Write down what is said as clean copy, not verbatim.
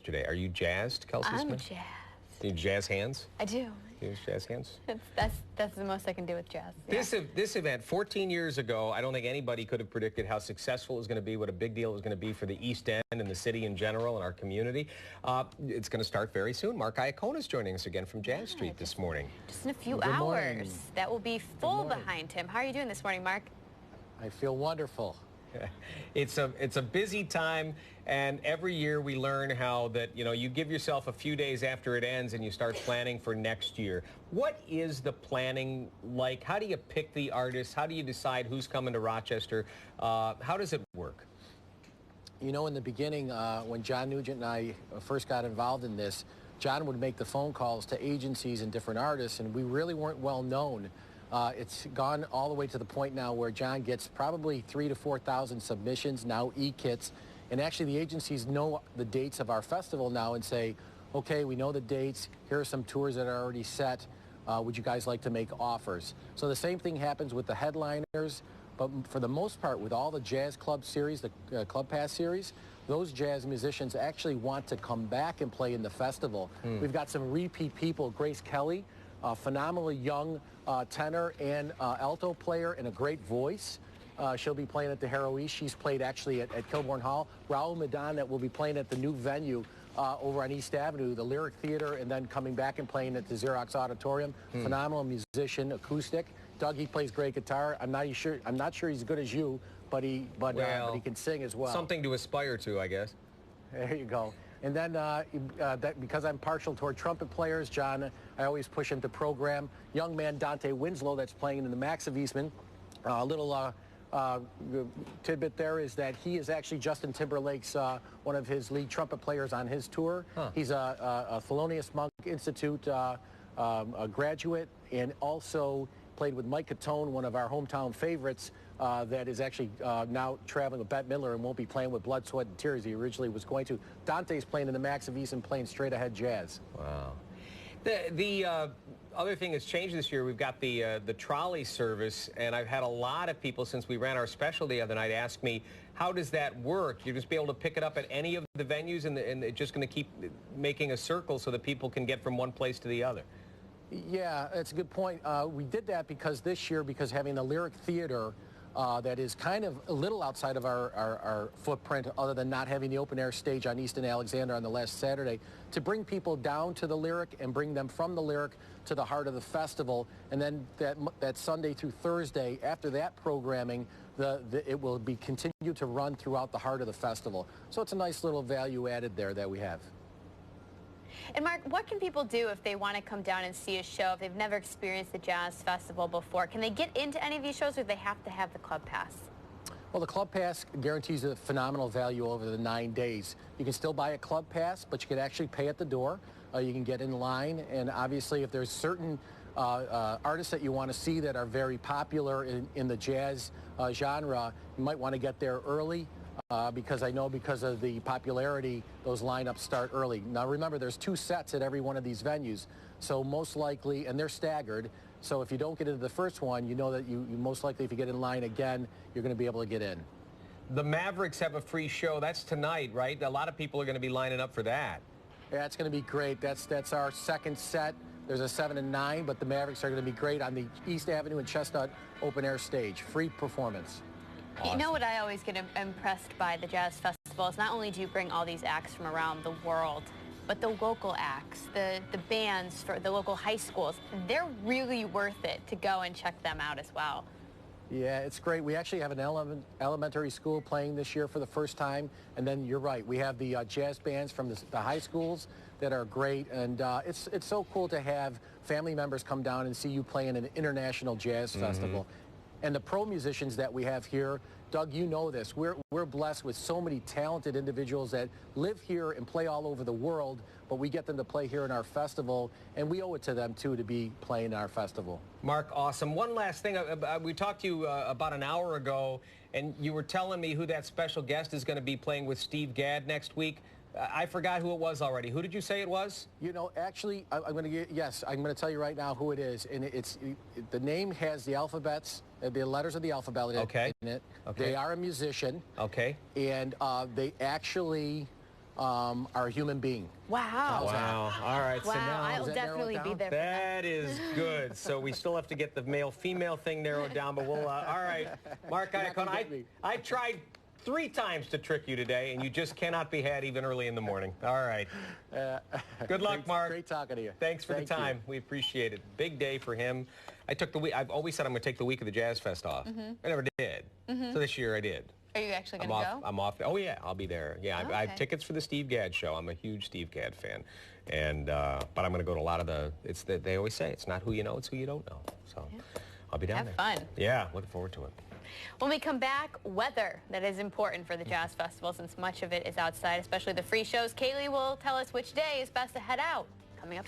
yesterday. Are you jazzed, Kelsey I'm Smith? jazzed. Do you jazz hands? I do. Do you jazz hands? That's the most I can do with jazz. Yeah. This event, 14 years ago, I don't think anybody could have predicted how successful it was going to be, what a big deal it was going to be for the East End and the city in general and our community. It's going to start very soon. Marc Iacona is joining us again from Jazz Street this morning. Just in a few hours. That will be full behind him. How are you doing this morning, Marc? I feel wonderful. It's a busy time, and every year we learn how that, you give yourself a few days after it ends and you start planning for next year. What is the planning like? How do you pick the artists? How do you decide who's coming to Rochester? How does it work? You know, in the beginning, when John Nugent and I first got involved in this, John would make the phone calls to agencies and different artists, and we really weren't well known. It's gone all the way to the point now where John gets probably 3,000 to 4,000 submissions, now e-kits, and actually the agencies know the dates of our festival now and say, okay, we know the dates, here are some tours that are already set, would you guys like to make offers? So the same thing happens with the headliners, but for the most part with all the Jazz Club series, the Club Pass series, those jazz musicians actually want to come back and play in the festival. We've got some repeat people, Grace Kelly, a phenomenally young tenor and alto player and a great voice. She'll be playing at the Harrow East. She's played actually at Kilbourne Hall. Raul Madon that will be playing at the new venue over on East Avenue, the Lyric Theater, and then coming back and playing at the Xerox Auditorium. Phenomenal musician, acoustic. Doug, he plays great guitar. I'm not sure he's as good as you, but he can sing as well. Something to aspire to, I guess. There you go. And then because I'm partial toward trumpet players, John, I always push him to program. Young man Dante Winslow that's playing in the Max of Eastman. A little tidbit there is that he is actually Justin Timberlake's one of his lead trumpet players on his tour. He's a Thelonious Monk Institute a graduate, and also played with Mike Catone, one of our hometown favorites, that is actually now traveling with Bette Midler and won't be playing with Blood, Sweat, and Tears. He originally was going to. Dante's playing in the Max of East and playing straight ahead jazz. Wow. The other thing that's changed this year, we've got the trolley service, and I've had a lot of people since we ran our special the other night ask me, how does that work? You're just be able to pick it up at any of the venues, and it's just going to keep making a circle so that people can get from one place to the other. Yeah, that's a good point. We did that because this year, because having the Lyric Theater that is kind of a little outside of our footprint, other than not having the open-air stage on East and Alexander on the last Saturday, to bring people down to the Lyric and bring them from the Lyric to the heart of the festival. And then that Sunday through Thursday, after that programming, it will be continued to run throughout the heart of the festival. So it's a nice little value added there that we have. And Marc, what can people do if they want to come down and see a show, if they've never experienced the Jazz Festival before? Can they get into any of these shows, or do they have to have the Club Pass? Well, the Club Pass guarantees a phenomenal value over the 9 days. You can still buy a Club Pass, but you can actually pay at the door. You can get in line, and obviously if there's certain artists that you want to see that are very popular in the jazz genre, you might want to get there early. Because I know because of the popularity, those lineups start early. Now remember, there's 2 sets at every one of these venues, so most likely, and they're staggered, so if you don't get into the first one, you know that you most likely, if you get in line again, you're going to be able to get in. The Mavericks have a free show. That's tonight, right? A lot of people are going to be lining up for that. Yeah, it's going to be great. That's our second set. There's a 7 and 9, but the Mavericks are going to be great on the East Avenue and Chestnut open-air stage. Free performance. Awesome. You know what I always get impressed by the Jazz Festival is not only do you bring all these acts from around the world, but the local acts, the bands for the local high schools, they're really worth it to go and check them out as well. Yeah, it's great. We actually have an elementary school playing this year for the first time, and then you're right, we have the jazz bands from the high schools that are great, and it's so cool to have family members come down and see you play in an international jazz festival. And the pro musicians that we have here, Doug, you know this, we're blessed with so many talented individuals that live here and play all over the world, but we get them to play here in our festival, and we owe it to them, too, to be playing in our festival. Marc, awesome. One last thing. We talked to you about an hour ago, and you were telling me who that special guest is going to be playing with Steve Gadd next week. I forgot who it was already. Who did you say it was? You know, actually, I'm going to tell you right now who it is. And the name has the alphabets, the letters of the alphabet in it. Okay. They are a musician. Okay. And they actually are a human being. Wow. Wow. All right. So Wow, now I will Does that narrow it definitely be down? there for that. that is good. So we still have to get the male-female thing narrowed down, but we'll, all right. Marc You're not gonna Iacona, get me. I tried 3 times to trick you today, and you just cannot be had even early in the morning. All right. Good luck, Mark. Great talking to you. Thanks for Thank the time. you. We appreciate it. Big day for him. I took the week. I've always said I'm going to take the week of the Jazz Fest off. I never did. So this year I did. Are you actually going I'm to off. go? I'm off. Oh yeah, I'll be there. Yeah, I have Okay. tickets for the Steve Gadd show. I'm a huge Steve Gadd fan, and but I'm going to go to a lot of the. It's that they always say it's not who you know, it's who you don't know. So I'll be down Have there. fun. Yeah, looking forward to it. When we come back, weather that is important for the Jazz Festival since much of it is outside, especially the free shows. Kaylee will tell us which day is best to head out. Coming up.